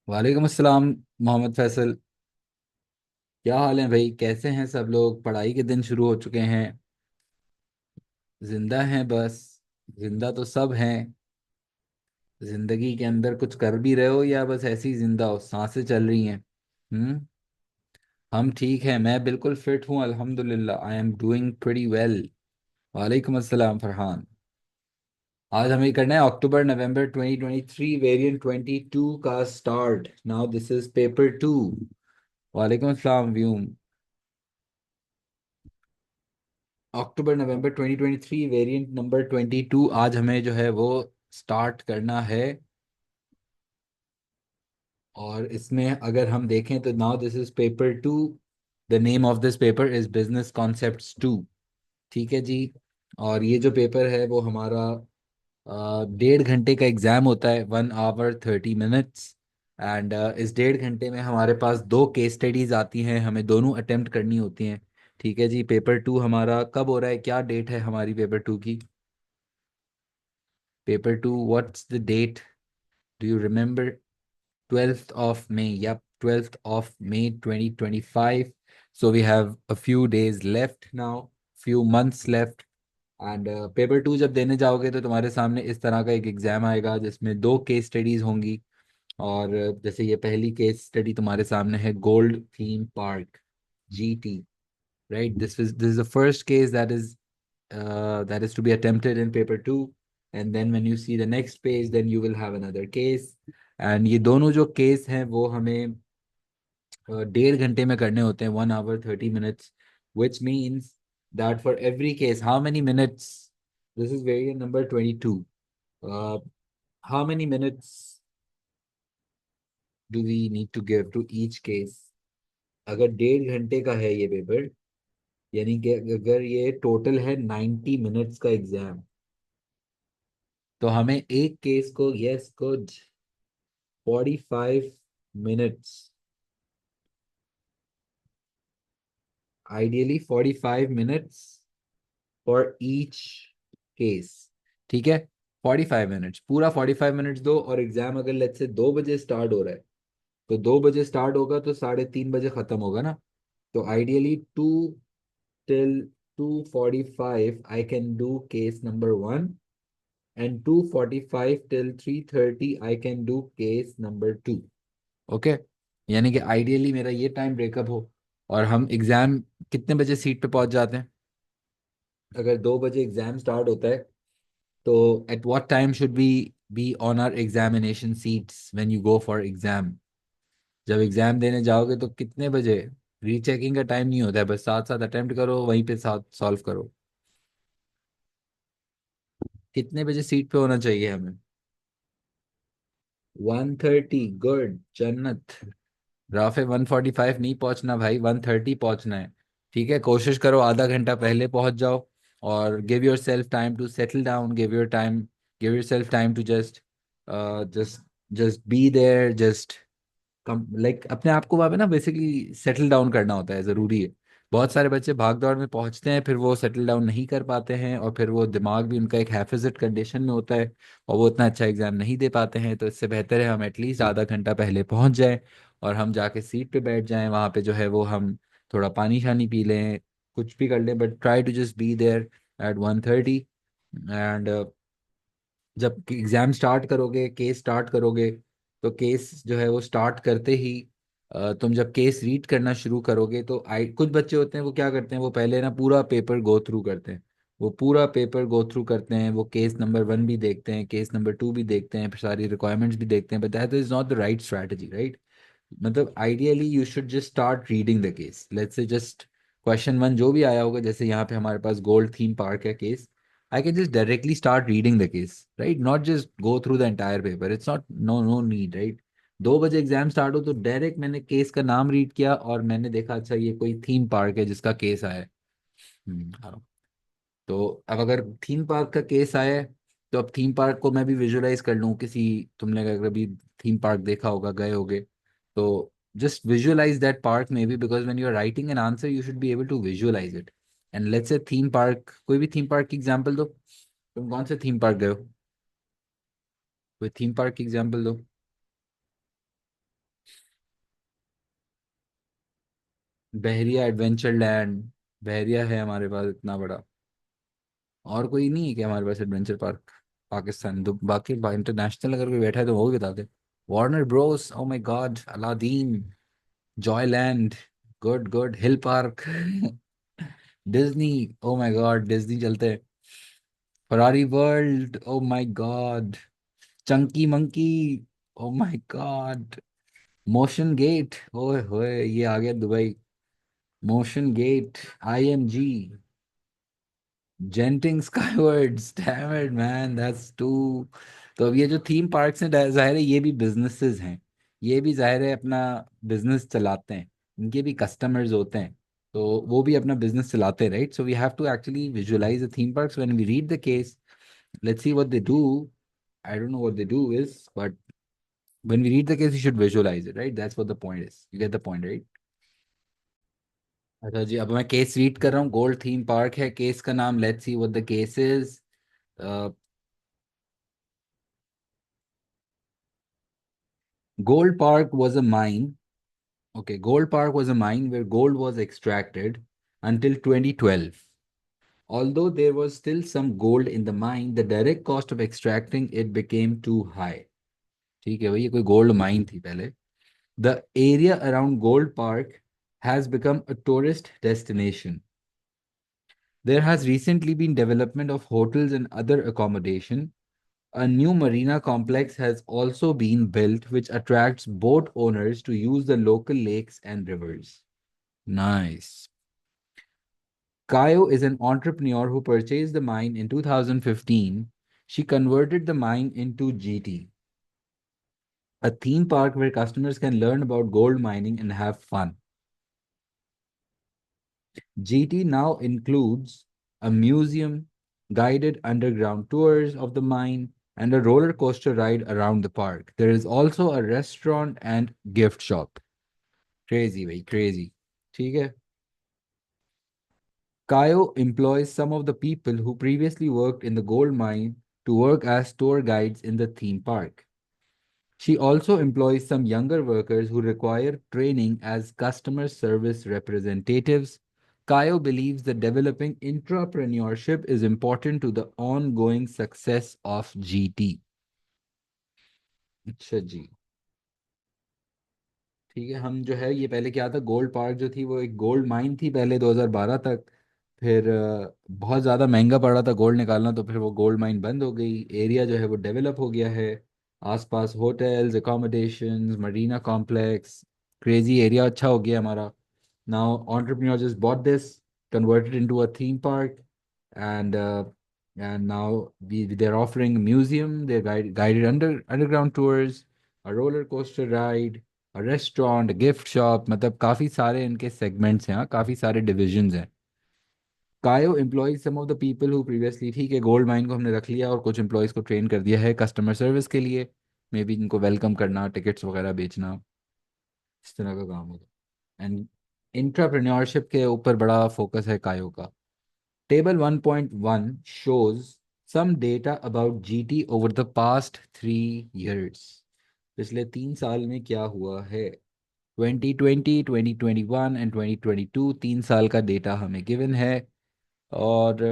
वालेकुम अस्सलाम। मोहम्मद फैसल। क्या हाल है भाई? कैसे हैं सब लोग? पढ़ाई के दिन शुरू हो चुके हैं। जिंदा हैं बस। जिंदा तो सब हैं। जिंदगी के अंदर कुछ कर भी रहे हो या बस ऐसे ही जिंदा हो, सांसें चल रही हैं? हम्म। हम ठीक हैं, मैं बिल्कुल फिट हूँ अल्हम्दुलिल्लाह। I am doing pretty well. वालेकुम अस्सलाम फरहान। आज हमें करना है अक्टूबर नवंबर 2023 वेरिएंट 22 का start. Now this is paper 2। वालेकुम अस्सलाम व्यूम। अक्टूबर नवंबर 2023 वेरिएंट नंबर 22 आज हमें जो है वो स्टार्ट करना है। और इसमें अगर हम देखें तो now this is paper 2। The name of this paper is business concepts 2। ठीक है जी। और ये जो पेपर है वो हमारा 1.5 घंटे का एग्जाम होता है, 1 आवर 30 मिनट्स। एंड इस 1.5 घंटे में हमारे पास दो केस स्टडीज आती हैं, हमें दोनों अटेम्प्ट करनी होती हैं। ठीक है जी। पेपर 2 हमारा कब हो रहा है? क्या डेट है हमारी पेपर 2 की? Paper 2, what's the date? Do you remember? 12th of May. Yep, 12th of May 2025. So we have a few days left now, few months left. And paper 2 जब देने जाओगे तो तुम्हारे सामने इस तरह का एक एग्जाम आएगा जिसमें दो केस स्टडीज होंगी। और जैसे ये पहली केस स्टडी तुम्हारे सामने है, gold theme park, GT। Right, this is the first case that is to be attempted in paper 2. And then when you see the next page, then you will have another case. And ये दोनों जो case हैं वो हमें 1.5 घंटे में करने होते हैं, 1 hour 30 minutes, which means that for every case, how many minutes? This is variant number 22. uh, how many minutes do we need to give to each case? अगर 1.5 घंटे का है ये पेपर, यानी कि अगर ये टोटल है 90 मिनट्स का एग्जाम, तो हमें एक केस को, yes good, 45 minutes, ideally 45 minutes for each case. ठीक है। 45 मिनट्स, पूरा 45 मिनट्स दो। और एग्जाम अगर लेट से 2 बजे स्टार्ट हो रहा है, तो 2 बजे स्टार्ट होगा तो 3:30 बजे खत्म होगा ना। तो ideally 2 till 2:45 I can do case number 1, and 2:45 till 3:30 I can do case number 2। Okay. यानी कि आइडियली मेरा ये टाइम ब्रेकअप हो और हम एग्जाम कितने बजे सीट पे पहुंच जाते हैं? अगर 2 बजे एग्जाम स्टार्ट होता है तो at what time should we be on our examination seats when you go for exam? जब एग्जाम देने जाओगे तो कितने बजे? रीचेकिंग का टाइम नहीं होता है, बस साथ साथ अटेम्प्ट करो, वहीं पे साथ सॉल्व करो। कितने बजे सीट पे होना चाहिए हमें? 1:30, गुड जन्नत। राफे 1:45 नहीं पहुंचना भाई, 1:30 पहुंचना है। ठीक है, कोशिश करो आधा घंटा पहले पहुंच जाओ। और give yourself time to settle down, give yourself time to just just be there, just come, like अपने आप को वहाँ पे ना बेसिकली सेटल डाउन करना होता है, ज़रूरी है। बहुत सारे बच्चे भाग दौड़ में पहुंचते हैं, फिर वो सेटल डाउन नहीं कर पाते हैं, और फिर वो दिमाग भी उनका एक हैफिजट कंडीशन में होता है, और वो उतना अच्छा एग्जाम नहीं दे पाते हैं। तो इससे बेहतर है हम एटलीस्ट आधा घंटा पहले पहुंच जाएं, और हम जाके सीट पे बैठ जाएं। वहाँ पे जो है वो हम थोड़ा पानी शानी पी लें, कुछ भी कर लें, but try to just be there at 1:30। And जब एग्जाम स्टार्ट करोगे, केस स्टार्ट करोगे, तो केस जो है वो स्टार्ट करते ही तुम जब केस रीड करना शुरू करोगे तो आई कुछ बच्चे होते हैं वो क्या करते हैं, वो पहले ना पूरा पेपर गो थ्रू करते हैं। वो पूरा पेपर गो थ्रू करते हैं, वो केस नंबर 1 भी देखते हैं, केस नंबर 2 भी देखते हैं, फिर सारी रिक्वायरमेंट्स भी देखते हैं, but that is not the right strategy, right? मतलब ideally you should just start reading the case. Let's say just question 1 जो भी आया होगा, जैसे यहाँ पे हमारे पास गोल्ड थीम पार्क है case, I can just directly start reading the case, right? Not just go through the entire paper. It's not, no need, right? 2 बजे एग्जाम स्टार्ट हो तो डायरेक्ट मैंने केस का नाम रीड किया और मैंने देखा अच्छा ये कोई थीम पार्क है जिसका केस आया है। हाँ। तो अब अगर थीम पार्क का केस आया है, तो अब थीम पार्क को मैं भी विजुलाइज कर लूँ किसी, तुमने अगर कभी थीम पार्क देखा होगा, गए होगे, तो just visualise that park maybe, because when you are writing an answer you should be able to visualise it. And let's say theme park, कोई भी थीम पार्क की एग्जांपल दो। तुम कौन से थीम पार्क गए हो? कोई थीम पार्क की एग्जांपल दो। बहरिया एडवेंचर लैंड, बहरिया है हमारे पास इतना बड़ा। और कोई नहीं है क्या हमारे पास एडवेंचर पार्क पाकिस्तान? तो बाकी इंटरनेशनल अगर कोई बैठा है तो वो भी बता दे। Warner Bros, oh my God, Aladdin, Joyland, good good, hill park, Disney, oh my God Disney चलते हैं। Ferrari world, oh my God, chunky monkey, oh my God, motion gate, ओए होए ये आ गया Dubai, motion gate, IMG, Genting Skywards, damn it man that's too. तो अब ये जो थीम पार्क्स हैं, जाहिर है ये भी बिजनेसेस हैं, ये भी जाहिर है अपना बिजनेस चलाते हैं, इनके भी कस्टमर्स होते हैं, तो वो भी अपना बिजनेस चलाते हैं, right? So we have to actually visualise the theme parks when we read the case. Let's see what they do. I don't know what they do is, but when we read the case, you should visualize it, right? That's what the point is. You get the point, right? अच्छा जी, अब मैं case read कर रहा हूँ। Gold theme park है case का नाम। Let's see what the case is. Gold Park was a mine. Okay, Gold Park was a mine where gold was extracted until 2012. Although there was still some gold in the mine, the direct cost of extracting it became too high. ठीक है भाई, ये कोई gold mine थी पहले। The area around Gold Park has become a tourist destination. There has recently been development of hotels and other accommodation. A new marina complex has also been built, which attracts boat owners to use the local lakes and rivers. Nice. Kayo is an entrepreneur who purchased the mine in 2015. She converted the mine into GT, a theme park where customers can learn about gold mining and have fun. GT now includes a museum, guided underground tours of the mine, and a roller coaster ride around the park. There is also a restaurant and gift shop. Crazy, very crazy. ठीक है. Kayo employs some of the people who previously worked in the gold mine to work as tour guides in the theme park. She also employs some younger workers who require training as customer service representatives. Kayo believes that developing entrepreneurship is important to the ongoing success of GT. अच्छा जी, ठीक है। हम जो है ये पहले क्या था, गोल्ड पार्क जो थी वो एक गोल्ड माइन थी पहले 2012 तक। फिर बहुत ज़्यादा महंगा पड़ा था गोल्ड निकालना, तो फिर वो गोल्ड माइन बंद हो गई। एरिया जो है वो डेवलप हो गया है, आसपास hotels, accommodations, Marina complex, crazy area अच्छा हो गया हमारा। Now entrepreneur just bought this, converted into a theme park, and now they're offering a museum, they're guided underground tours, a roller coaster ride, restaurant, gift shop, मतलब काफ़ी सारे इनके segments हैं, हाँ, काफ़ी सारे डिविजन्स हैं। कायो employees some of the people who previously, ठीक है, गोल्ड माइन को हमने रख लिया और कुछ एम्प्लॉयज़ को ट्रेन कर दिया है कस्टमर सर्विस के लिए। मे बी इनको वेलकम करना, टिकट्स वगैरह बेचना, इस तरह का काम होगा। एंड इंट्राप्रेन्योरशिप के ऊपर बड़ा फोकस है कायो का। Table 1.1 shows some data about GT over the past 3 years. पिछले 3 साल में क्या हुआ है? 2020, 2021 एंड 2022, 3 साल का डेटा हमें गिवन है। और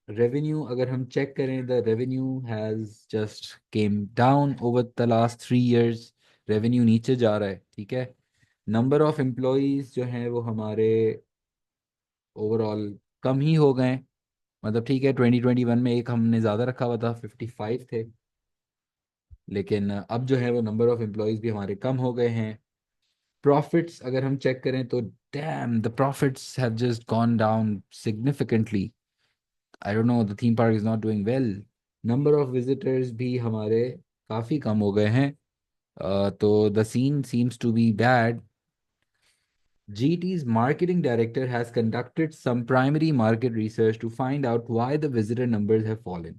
रेवेन्यू अगर हम चेक करें, the revenue has just came down over the last 3 years. Revenue नीचे जा रहा है, ठीक है। नंबर ऑफ एम्प्लॉयज़ जो हैं वो हमारे ओवरऑल कम ही हो गए। मतलब ठीक है, 2021 में एक हमने ज़्यादा रखा हुआ था, 55 थे, लेकिन अब जो है वो नंबर ऑफ एम्प्लॉयज़ भी हमारे कम हो गए हैं। प्रॉफिट्स अगर हम चेक करें तो damn, the profits have just gone down significantly. I don't know, the theme park is not doing well. Number of visitors भी हमारे काफ़ी कम हो गए हैं। तो the scene seems to be bad. GT's marketing director has conducted some primary market research to find out why the visitor numbers have fallen.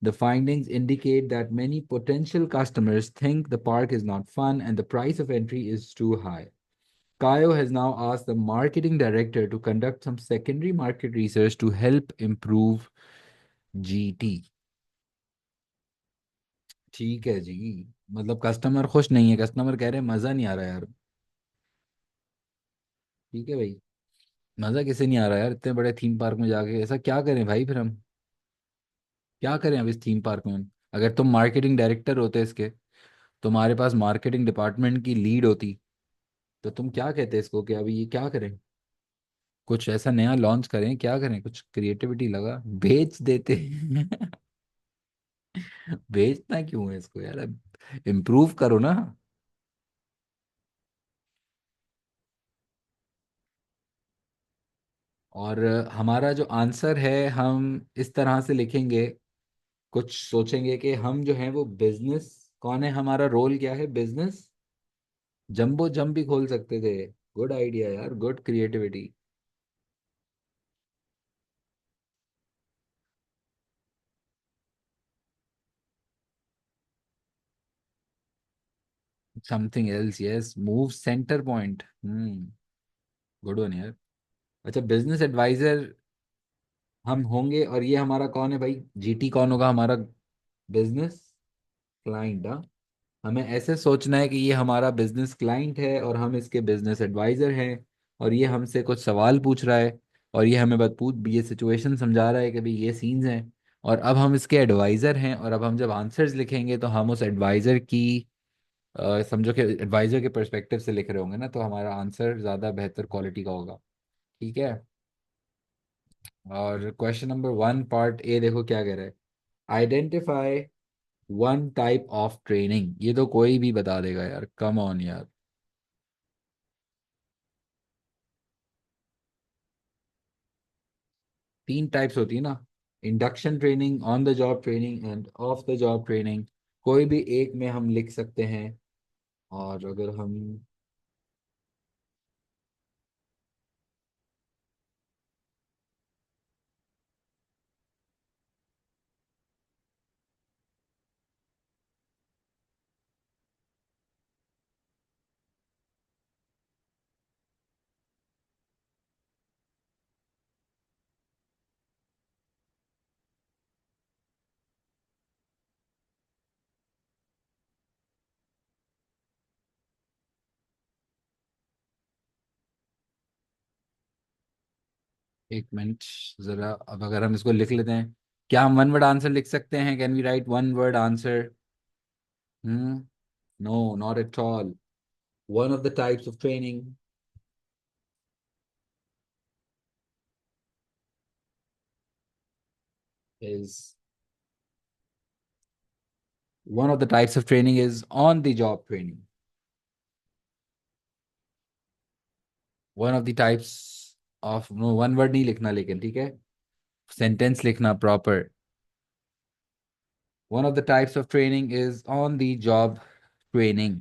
The findings indicate that many potential customers think the park is not fun and the price of entry is too high. Kayo has now asked the marketing director to conduct some secondary market research to help improve GT. ठीक है जी, मतलब customer खुश नहीं है, customer कह रहे हैं मज़ा नहीं आ रहा यार। ठीक है भाई। मजा किसे नहीं आ रहा यार इतने बड़े थीम पार्क में जाके, ऐसा क्या करें भाई फिर हम, क्या करें अब इस थीम पार्क में। अगर तुम मार्केटिंग डायरेक्टर होते इसके, तुम्हारे पास मार्केटिंग डिपार्टमेंट की लीड होती, तो तुम क्या कहते इसको कि अभी ये क्या करें, कुछ ऐसा नया लॉन्च करें, क्या करें, कुछ क्रिएटिविटी लगा बेच देते। बेचना क्यों है इसको यार, इम्प्रूव करो ना। और हमारा जो आंसर है हम इस तरह से लिखेंगे, कुछ सोचेंगे कि हम जो है वो बिजनेस, कौन है, हमारा रोल क्या है, बिजनेस जंबो जम भी खोल सकते थे। गुड आइडिया यार, good creativity. Something else, yes, move centre point. Good one यार। अच्छा, बिजनेस एडवाइजर हम होंगे, और ये हमारा कौन है भाई, जीटी कौन होगा, हमारा बिजनेस क्लाइंट। हाँ, हमें ऐसे सोचना है कि ये हमारा बिजनेस क्लाइंट है और हम इसके बिजनेस एडवाइजर हैं, और ये हमसे कुछ सवाल पूछ रहा है, और ये हमें बात पूछ ये सिचुएशन समझा रहा है कि भाई ये सीन्स हैं, और अब हम इसके एडवाइजर हैं, और अब हम जब आंसर्स लिखेंगे तो हम उस एडवाइजर की समझो कि एडवाइजर के पर्सपेक्टिव से लिख रहे होंगे ना, तो हमारा आंसर ज़्यादा बेहतर क्वालिटी का होगा। ठीक है। और question number one part A देखो क्या कह रहा है। Identify one type of training, ये तो कोई भी बता देगा यार, कम ऑन यार। तीन टाइप्स होती है ना, induction training, on the job training end of the job training. कोई भी एक में हम लिख सकते हैं। और अगर हम, एक मिनट जरा, अब अगर हम इसको लिख लेते हैं, क्या हम वन वर्ड आंसर लिख सकते हैं, can we write one word answer? Hmm, no, not at all. One of the types of training is one of the types of training is on the job training. One of the types of, no, one word नहीं लिखना लेकिन, ठीक है, sentence लिखना proper. One of the types of training is on the job training।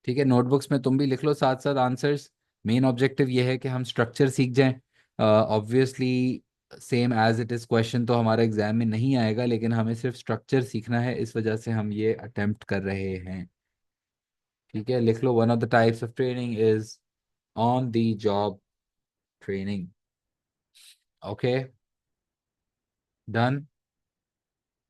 ठीक है, notebooks में तुम भी लिख लो साथ साथ आंसर्स। मेन ऑब्जेक्टिव ये है कि हम स्ट्रक्चर सीख जाएं। Obviously same as it is question तो हमारा एग्जाम में नहीं आएगा, लेकिन हमें सिर्फ स्ट्रक्चर सीखना है, इस वजह से हम ये अटेम्प्ट कर रहे हैं। ठीक है, लिख लो, one of the types of training is on the job training. Okay, done.